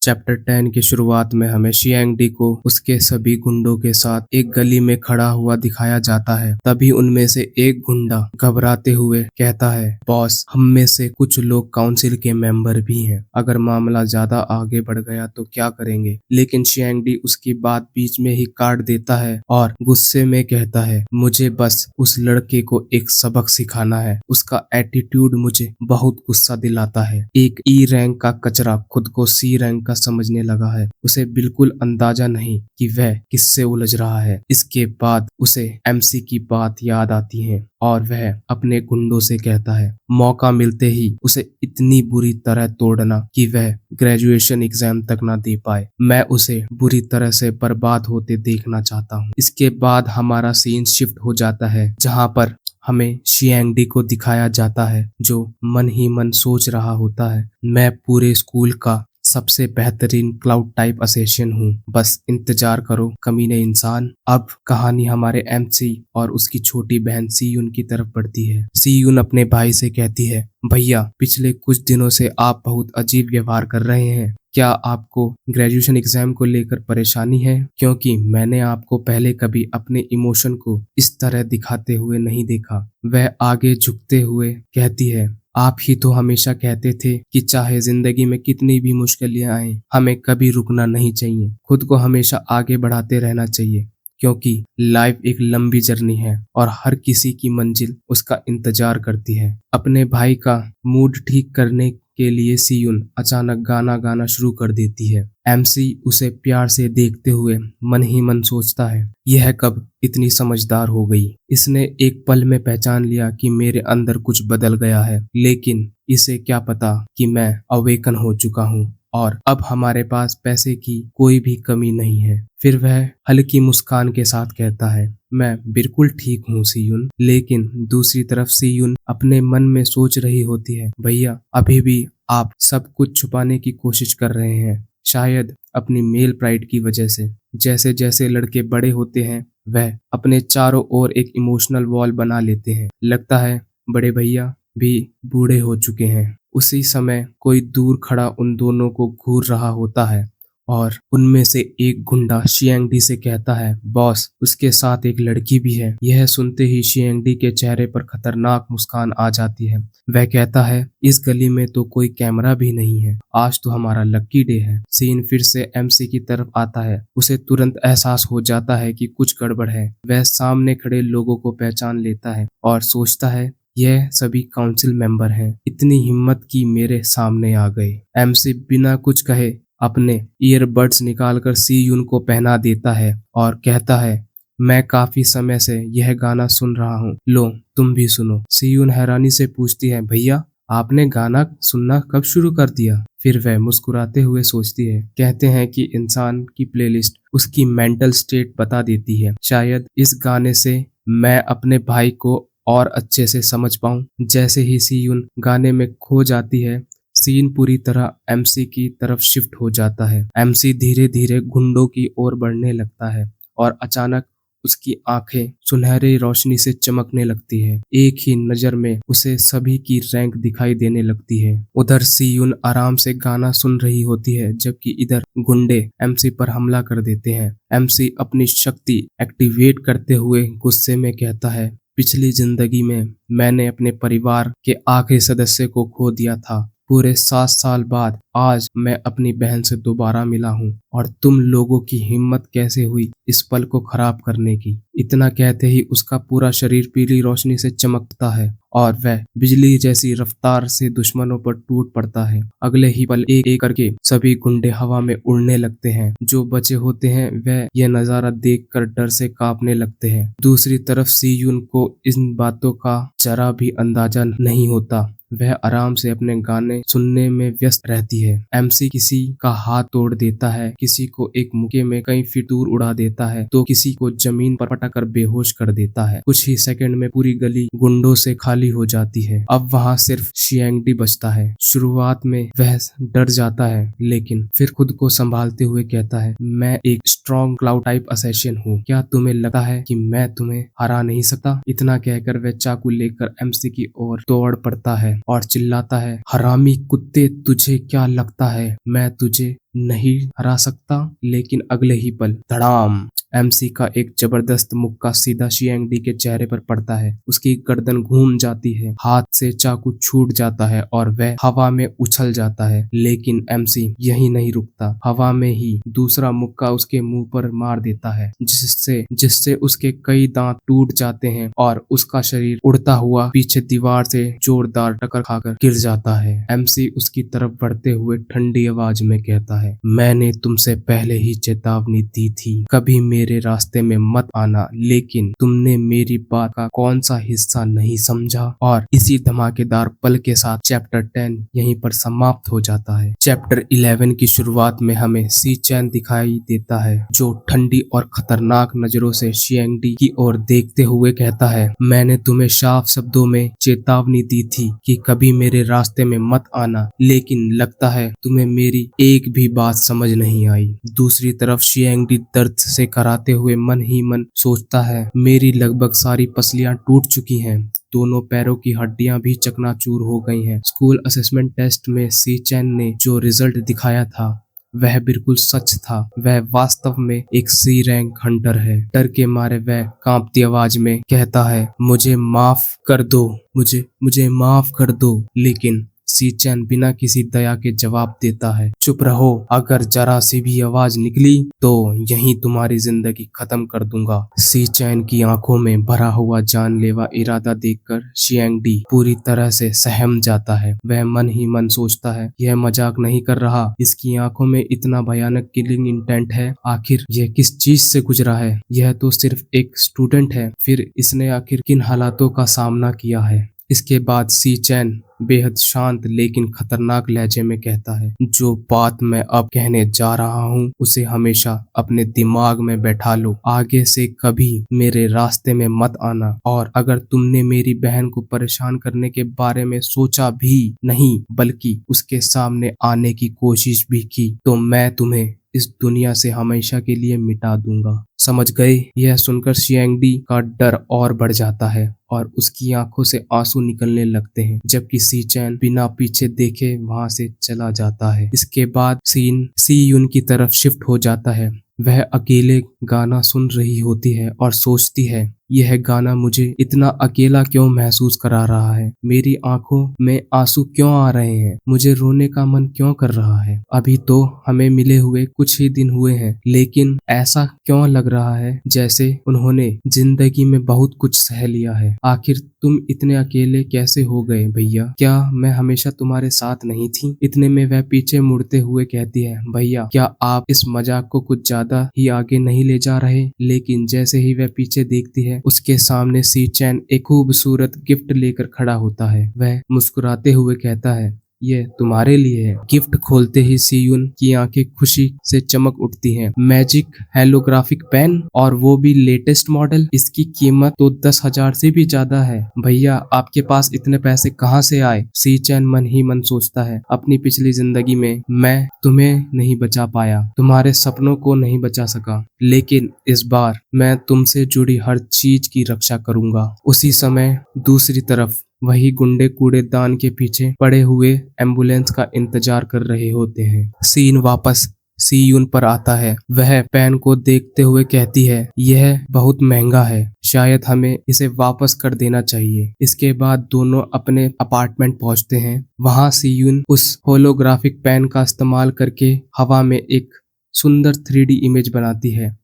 Chapter 10 की शुरुआत में हमें शियांगडी को उसके सभी गुंडों के साथ एक गली में खड़ा हुआ दिखाया जाता है। तभी उनमें से एक गुंडा घबराते हुए कहता है, बॉस, हम में से कुछ लोग काउंसिल के मेंबर भी हैं। अगर मामला ज्यादा आगे बढ़ गया तो क्या करेंगे? लेकिन शियांगडी उसकी बात बीच में ही काट देता है और गुस्से में कहता है, मुझे बस उस लड़के को एक सबक सिखाना है। उसका एटीट्यूड मुझे बहुत गुस्सा दिलाता है। एक ई रैंक का कचरा खुद को सी रैंक का समझने लगा है। उसे बिल्कुल अंदाजा नहीं कि वह किससे उलझ रहा है। इसके बाद उसे एमसी की बात याद आती है और वह अपने गुंडों से कहता है, मौका मिलते ही उसे इतनी बुरी तरह तोड़ना कि वह ग्रेजुएशन एग्जाम तक ना दे पाए। मैं उसे बुरी तरह से बर्बाद होते देखना चाहता हूँ। इसके बाद हमारा सीन शिफ्ट हो जाता है जहाँ पर हमें शियांगडी को दिखाया जाता है जो मन ही मन सोच रहा होता है, मैं पूरे स्कूल का सबसे बेहतरीन क्लाउड टाइप असेसिन हूँ। बस इंतजार करो कमीने इंसान। अब कहानी हमारे एमसी और उसकी छोटी बहन सीयून की तरफ बढ़ती है। सीयून अपने भाई से कहती है, भैया, पिछले कुछ दिनों से आप बहुत अजीब व्यवहार कर रहे हैं। क्या आपको ग्रेजुएशन एग्जाम को लेकर परेशानी है? क्योंकि मैंने आपको पहले कभी अपने इमोशन को इस तरह दिखाते हुए नहीं देखा। वह आगे झुकते हुए कहती है, आप ही तो हमेशा कहते थे कि चाहे जिंदगी में कितनी भी मुश्किलें आए, हमें कभी रुकना नहीं चाहिए। खुद को हमेशा आगे बढ़ाते रहना चाहिए क्योंकि लाइफ एक लंबी जर्नी है और हर किसी की मंजिल उसका इंतजार करती है। अपने भाई का मूड ठीक करने के लिए सीयून अचानक गाना गाना शुरू कर देती है। एमसी उसे प्यार से देखते हुए मन ही मन सोचता है, यह कब इतनी समझदार हो गई। इसने एक पल में पहचान लिया कि मेरे अंदर कुछ बदल गया है, लेकिन इसे क्या पता कि मैं अवेकन हो चुका हूँ और अब हमारे पास पैसे की कोई भी कमी नहीं है। फिर वह हल्की मुस्कान के साथ कहता है, मैं बिल्कुल ठीक हूँ सीयून। लेकिन दूसरी तरफ सीयून अपने मन में सोच रही होती है, भैया, अभी भी आप सब कुछ छुपाने की कोशिश कर रहे हैं, शायद अपनी मेल प्राइड की वजह से। जैसे जैसे लड़के बड़े होते हैं वह अपने चारों ओर एक इमोशनल वॉल बना लेते हैं। लगता है बड़े भैया भी बूढ़े हो चुके हैं। उसी समय कोई दूर खड़ा उन दोनों को घूर रहा होता है और उनमें से एक गुंडा शियांगडी से कहता है, बॉस, उसके साथ एक लड़की भी है। यह सुनते ही शियांगडी के चेहरे पर खतरनाक मुस्कान आ जाती है। वह कहता है, इस गली में तो कोई कैमरा भी नहीं है, आज तो हमारा लकी डे है। सीन फिर से एमसी की तरफ आता है। उसे तुरंत एहसास हो जाता है कि कुछ गड़बड़ है। वह सामने खड़े लोगों को पहचान लेता है और सोचता है, यह सभी काउंसिल मेंबर हैं। इतनी हिम्मत की मेरे सामने आ गए। एमसी बिना कुछ कहे अपने ईयरबड्स निकालकर सीयून को पहना देता है और कहता है, मैं काफी समय से यह गाना सुन रहा हूँ, लो तुम भी सुनो। सीयून हैरानी से पूछती है, भैया, आपने गाना सुनना कब शुरू कर दिया? फिर वह मुस्कुराते हुए सोचती है, कहते हैं कि इंसान की प्लेलिस्ट उसकी मेंटल स्टेट बता देती है। शायद इस गाने से मैं अपने भाई को और अच्छे से समझ पाऊं। जैसे ही सीयून गाने में खो जाती है, सीन पूरी तरह एमसी की तरफ शिफ्ट हो जाता है। एमसी धीरे धीरे गुंडों की ओर बढ़ने लगता है और अचानक उसकी आंखें सुनहरी रोशनी से चमकने लगती है। एक ही नजर में उसे सभी की रैंक दिखाई देने लगती है। उधर सीयून आराम से गाना सुन रही होती है जबकि इधर गुंडे एमसी पर हमला कर देते हैं। एमसी अपनी शक्ति एक्टिवेट करते हुए गुस्से में कहता है, पिछली जिंदगी में मैंने अपने परिवार के आखिरी सदस्य को खो दिया था। पूरे 7 साल बाद आज मैं अपनी बहन से दोबारा मिला हूँ और तुम लोगों की हिम्मत कैसे हुई इस पल को खराब करने की। इतना कहते ही उसका पूरा शरीर पीली रोशनी से चमकता है और वह बिजली जैसी रफ्तार से दुश्मनों पर टूट पड़ता है। अगले ही पल एक एक करके सभी गुंडे हवा में उड़ने लगते हैं। जो बचे होते हैं वह यह नजारा देखकर डर से कांपने लगते हैं। दूसरी तरफ सीयून को इन बातों का जरा भी अंदाजा नहीं होता। वह आराम से अपने गाने सुनने में व्यस्त रहती है। एमसी किसी का हाथ तोड़ देता है, किसी को एक मुक्के में कई फीट दूर उड़ा देता है तो किसी को जमीन पर पटक कर बेहोश कर देता है। कुछ ही सेकंड में पूरी गली गुंडों से खाली हो जाती है। अब वहाँ सिर्फ शियांगडी बचता है। शुरुआत में वह डर जाता है लेकिन फिर खुद को संभालते हुए कहता है, मैं एक स्ट्रॉन्ग क्लाउड टाइप असेसिन हूँ। क्या तुम्हें लगता है कि मैं तुम्हें हरा नहीं सकता? इतना कहकर वह चाकू लेकर एमसी की ओर दौड़ पड़ता है और चिल्लाता है, हरामी कुत्ते, तुझे क्या लगता है मैं तुझे नहीं हरा सकता। लेकिन अगले ही पल धड़ाम, एमसी का एक जबरदस्त मुक्का सीधा शियांगडी के चेहरे पर पड़ता है। उसकी गर्दन घूम जाती है, हाथ से चाकू छूट जाता है और वह हवा में उछल जाता है। लेकिन एमसी यही नहीं रुकता, हवा में ही दूसरा मुक्का उसके मुंह पर मार देता है, जिससे जिससे उसके कई दांत टूट जाते हैं और उसका शरीर उड़ता हुआ पीछे दीवार से जोरदार टक्कर खाकर गिर जाता है। एमसी उसकी तरफ बढ़ते हुए ठंडी आवाज में कहता है, मैंने तुमसे पहले ही चेतावनी दी थी, कभी मेरे रास्ते में मत आना, लेकिन तुमने मेरी बात का कौन सा हिस्सा नहीं समझा। और इसी धमाकेदार पल के साथ चैप्टर 10 यहीं पर समाप्त हो जाता है। चैप्टर 11 की शुरुआत में हमें सी चैन दिखाई देता है, जो ठंडी और खतरनाक नजरों से शियांगडी की ओर देखते हुए कहता है, मैंने तुम्हें साफ शब्दों में चेतावनी दी थी कि कभी मेरे रास्ते में मत आना, लेकिन लगता है तुम्हें मेरी एक भी बात समझ नहीं आई। दूसरी तरफ शियांगडी दर्द से कराते हुए मन ही मन सोचता है, मेरी लगभग सारी पसलियां टूट चुकी हैं, दोनों पैरों की हड्डियां भी चकनाचूर हो गई हैं। स्कूल असेसमेंट टेस्ट में सी चैन ने जो रिजल्ट दिखाया था वह बिल्कुल सच था। वह वास्तव में एक सी रैंक हंटर है। डर के मारे वह कांपती आवाज में कहता है, मुझे माफ कर दो, मुझे मुझे माफ कर दो। लेकिन सी चैन बिना किसी दया के जवाब देता है, चुप रहो, अगर जरा सी भी आवाज निकली तो यहीं तुम्हारी जिंदगी खत्म कर दूंगा। सी चैन की आंखों में भरा हुआ जानलेवा इरादा देखकर शियांगडी पूरी तरह से सहम जाता है। वह मन ही मन सोचता है, यह मजाक नहीं कर रहा, इसकी आंखों में इतना भयानक किलिंग इंटेंट है, आखिर यह किस चीज से गुजरा है। यह तो सिर्फ एक स्टूडेंट है, फिर इसने आखिर किन हालातों का सामना किया है। इसके बाद सी चैन बेहद शांत लेकिन खतरनाक लहजे में कहता है, जो बात मैं अब कहने जा रहा हूँ उसे हमेशा अपने दिमाग में बैठा लो, आगे से कभी मेरे रास्ते में मत आना, और अगर तुमने मेरी बहन को परेशान करने के बारे में सोचा भी नहीं बल्कि उसके सामने आने की कोशिश भी की तो मैं तुम्हें इस दुनिया से हमेशा के लिए मिटा दूंगा, समझ गए। यह सुनकर शियांगडी का डर और बढ़ जाता है और उसकी आंखों से आंसू निकलने लगते हैं, जबकि सी चैन बिना पीछे देखे वहां से चला जाता है। इसके बाद सीन सी यून की तरफ शिफ्ट हो जाता है। वह अकेले गाना सुन रही होती है और सोचती है, यह गाना मुझे इतना अकेला क्यों महसूस करा रहा है, मेरी आंखों में आंसू क्यों आ रहे हैं, मुझे रोने का मन क्यों कर रहा है। अभी तो हमें मिले हुए कुछ ही दिन हुए हैं, लेकिन ऐसा क्यों लग रहा है जैसे उन्होंने जिंदगी में बहुत कुछ सह लिया है। आखिर तुम इतने अकेले कैसे हो गए भैया, क्या मैं हमेशा तुम्हारे साथ नहीं थी। इतने में वह पीछे मुड़ते हुए कहती है, भैया क्या आप इस मजाक को कुछ ज्यादा ही आगे नहीं ले जा रहे। लेकिन जैसे ही वह पीछे देखती है उसके सामने सी चैन एक खूबसूरत गिफ्ट लेकर खड़ा होता है। वह मुस्कुराते हुए कहता है, ये तुम्हारे लिए है। गिफ्ट खोलते ही सीयून की आंखें खुशी से चमक उठती हैं। मैजिक हेलोग्राफिक पेन, और वो भी लेटेस्ट मॉडल। इसकी कीमत तो 10,000 से भी ज्यादा है। भैया आपके पास इतने पैसे कहाँ से आए। सी चैन मन ही मन सोचता है, अपनी पिछली जिंदगी में मैं तुम्हें नहीं बचा पाया, तुम्हारे सपनों को नहीं बचा सका, लेकिन इस बार मैं तुमसे जुड़ी हर चीज की रक्षा करूंगा। उसी समय दूसरी तरफ वही गुंडे कूड़ेदान के पीछे पड़े हुए एम्बुलेंस का इंतजार कर रहे होते हैं। सीन वापस सीयून पर आता है। वह पेन को देखते हुए कहती है, यह बहुत महंगा है, शायद हमें इसे वापस कर देना चाहिए। इसके बाद दोनों अपने अपार्टमेंट पहुंचते हैं। वहां सीयून उस होलोग्राफिक पेन का इस्तेमाल करके हवा में एक सुंदर 3D इमेज बनाती है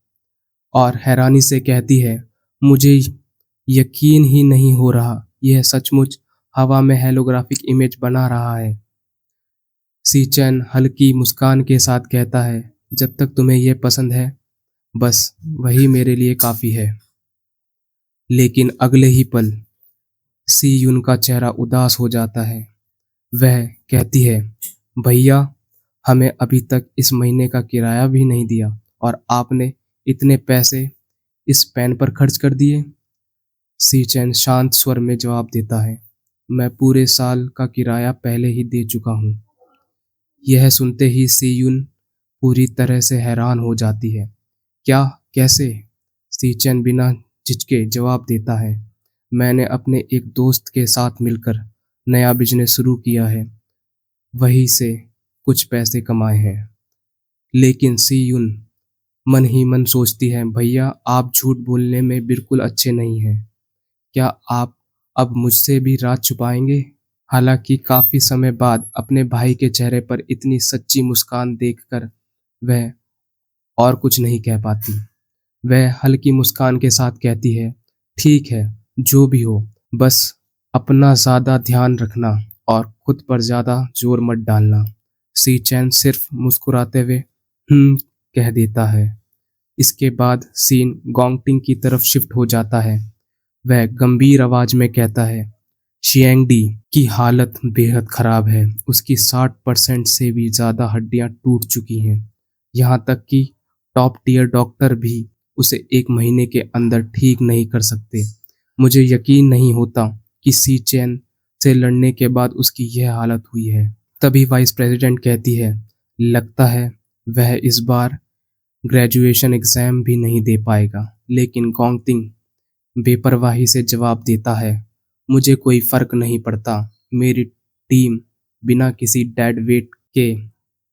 और हैरानी से कहती है, मुझे यकीन ही नहीं हो रहा, यह सचमुच हवा में हेलोग्राफिक इमेज बना रहा है। सी चैन हल्की मुस्कान के साथ कहता है, जब तक तुम्हें यह पसंद है बस वही मेरे लिए काफी है। लेकिन अगले ही पल सी यून का चेहरा उदास हो जाता है। वह कहती है, भैया हमें अभी तक इस महीने का किराया भी नहीं दिया और आपने इतने पैसे इस पेन पर खर्च कर दिए। सी चैन शांत स्वर में जवाब देता है, मैं पूरे साल का किराया पहले ही दे चुका हूँ। यह सुनते ही सी यून पूरी तरह से हैरान हो जाती है। क्या, कैसे। सी चैन बिना झिझके जवाब देता है, मैंने अपने एक दोस्त के साथ मिलकर नया बिजनेस शुरू किया है, वहीं से कुछ पैसे कमाए हैं। लेकिन सी यून मन ही मन सोचती है, भैया आप झूठ बोलने में बिल्कुल अच्छे नहीं हैं। क्या आप अब मुझसे भी राज छुपाएंगे? हालांकि काफी समय बाद अपने भाई के चेहरे पर इतनी सच्ची मुस्कान देखकर वह और कुछ नहीं कह पाती। वह हल्की मुस्कान के साथ कहती है, ठीक है, जो भी हो, बस अपना ज्यादा ध्यान रखना और खुद पर ज्यादा जोर मत डालना। सी चैन सिर्फ मुस्कुराते हुए कह देता है। इसके बाद सीन गोंगटिंग की तरफ शिफ्ट हो जाता है। वह गंभीर आवाज में कहता है, शियांगडी की हालत बेहद खराब है। उसकी 60% से भी ज्यादा हड्डियां टूट चुकी हैं। यहाँ तक कि टॉप टियर डॉक्टर भी उसे 1 महीने के अंदर ठीक नहीं कर सकते। मुझे यकीन नहीं होता कि सी चैन से लड़ने के बाद उसकी यह हालत हुई है। तभी वाइस प्रेसिडेंट कहती है, लगता है वह इस बार ग्रेजुएशन एग्जाम भी नहीं दे पाएगा। लेकिन गोंगटिंग बेपरवाही से जवाब देता है, मुझे कोई फर्क नहीं पड़ता। मेरी टीम बिना किसी डेड वेट के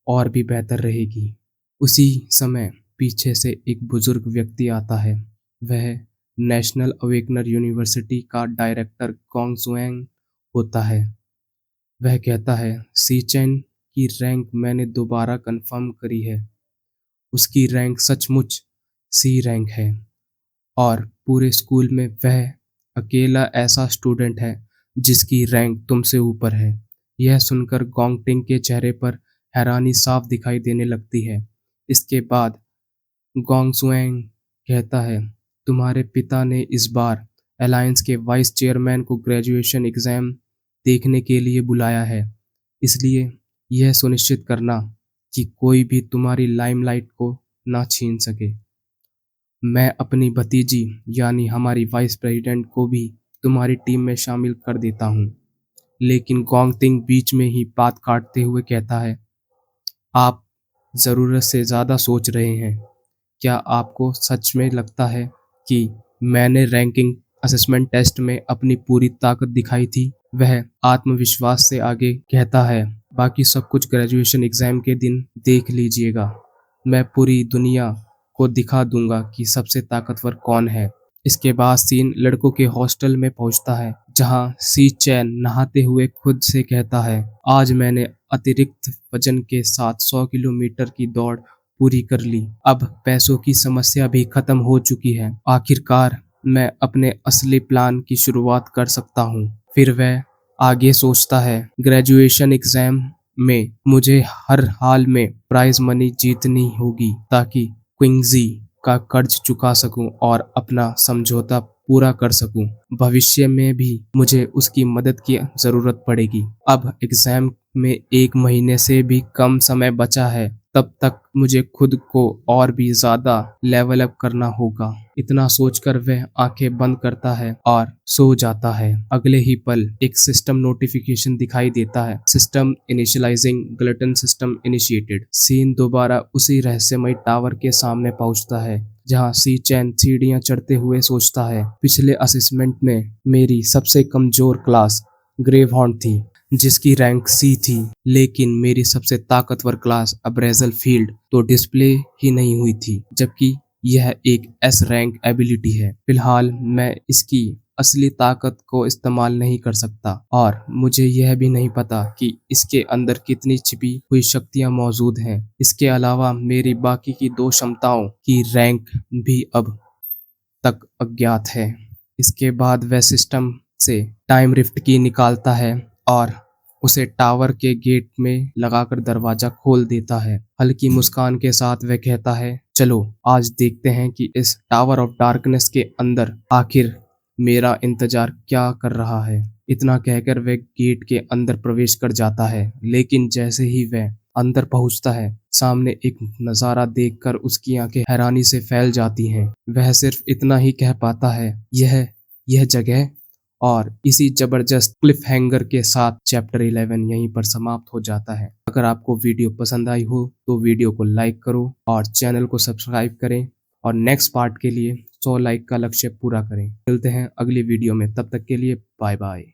और भी बेहतर रहेगी। उसी समय पीछे से एक बुजुर्ग व्यक्ति आता है। वह नेशनल अवेकनर यूनिवर्सिटी का डायरेक्टर गोंग जुएंग होता है। वह कहता है, सी चैन की रैंक मैंने दोबारा कंफर्म करी है। उसकी रैंक सचमुच सी रैंक है और पूरे स्कूल में वह अकेला ऐसा स्टूडेंट है जिसकी रैंक तुमसे ऊपर है। यह सुनकर गोंगटिंग के चेहरे पर हैरानी साफ दिखाई देने लगती है। इसके बाद गोंगसुएंग कहता है, तुम्हारे पिता ने इस बार अलायंस के वाइस चेयरमैन को ग्रेजुएशन एग्जाम देखने के लिए बुलाया है। इसलिए यह सुनिश्चित करना कि कोई भी तुम्हारी लाइमलाइट को ना छीन सके। मैं अपनी भतीजी यानी हमारी वाइस प्रेसिडेंट को भी तुम्हारी टीम में शामिल कर देता हूँ। लेकिन गोंगटिंग बीच में ही बात काटते हुए कहता है, आप ज़रूरत से ज़्यादा सोच रहे हैं। क्या आपको सच में लगता है कि मैंने रैंकिंग असेसमेंट टेस्ट में अपनी पूरी ताकत दिखाई थी? वह आत्मविश्वास से आगे कहता है, बाकी सब कुछ ग्रेजुएशन एग्जाम के दिन देख लीजिएगा। मैं पूरी दुनिया को दिखा दूंगा कि सबसे ताकतवर कौन है। इसके बाद सीन लड़कों के हॉस्टल में पहुंचता है, जहां सी चैन नहाते हुए खुद से कहता है, आज मैंने अतिरिक्त वजन के साथ 100 किलोमीटर की दौड़ पूरी कर ली। अब पैसों की समस्या भी खत्म हो चुकी है। आखिरकार मैं अपने असली प्लान की शुरुआत कर सकता हूँ। फिर वह आगे सोचता है, ग्रेजुएशन एग्जाम में मुझे हर हाल में प्राइज मनी जीतनी होगी ताकि क्विंगजी का कर्ज चुका सकूं और अपना समझौता पूरा कर सकूं। भविष्य में भी मुझे उसकी मदद की जरूरत पड़ेगी। अब एग्जाम में 1 महीने से भी कम समय बचा है। तब तक मुझे खुद को और भी ज्यादा लेवल अप करना होगा। इतना सोचकर वह आंखें बंद करता है और सो जाता है। अगले ही पल एक सिस्टम नोटिफिकेशन दिखाई देता है, सिस्टम इनिशियलाइजिंग ग्लटन सिस्टम इनिशिएटेड। सीन दोबारा उसी रहस्यमय टावर के सामने पहुंचता है, जहां सी चैन सीढ़ियां चढ़ते हुए सोचता है, पिछले असेसमेंट में मेरी सबसे कमजोर क्लास ग्रेव हॉर्न थी, जिसकी रैंक सी थी। लेकिन मेरी सबसे ताकतवर क्लास अब्रेजल फील्ड तो डिस्प्ले ही नहीं हुई थी, जबकि यह एक एस रैंक एबिलिटी है। फिलहाल मैं इसकी असली ताकत को इस्तेमाल नहीं कर सकता और मुझे यह भी नहीं पता कि इसके अंदर कितनी छिपी हुई शक्तियां मौजूद हैं। इसके अलावा मेरी बाकी की 2 क्षमताओं की रैंक भी अब तक अज्ञात है। इसके बाद वह सिस्टम से टाइम रिफ्ट की निकालता है और उसे टावर के गेट में लगाकर दरवाजा खोल देता है। हल्की मुस्कान के साथ वह कहता है, चलो आज देखते हैं कि इस टावर ऑफ डार्कनेस के अंदर आखिर मेरा इंतजार क्या कर रहा है। इतना कहकर वह गेट के अंदर प्रवेश कर जाता है। लेकिन जैसे ही वह अंदर पहुंचता है, सामने एक नजारा देखकर उसकी आंखें हैरानी से फैल जाती हैं। वह सिर्फ इतना ही कह पाता है, यह जगह। और इसी जबरदस्त क्लिफ हैंगर के साथ चैप्टर 11 यहीं पर समाप्त हो जाता है। अगर आपको वीडियो पसंद आई हो तो वीडियो को लाइक करो और चैनल को सब्सक्राइब करें और नेक्स्ट पार्ट के लिए 100 लाइक का लक्ष्य पूरा करें। मिलते हैं अगली वीडियो में, तब तक के लिए बाय बाय।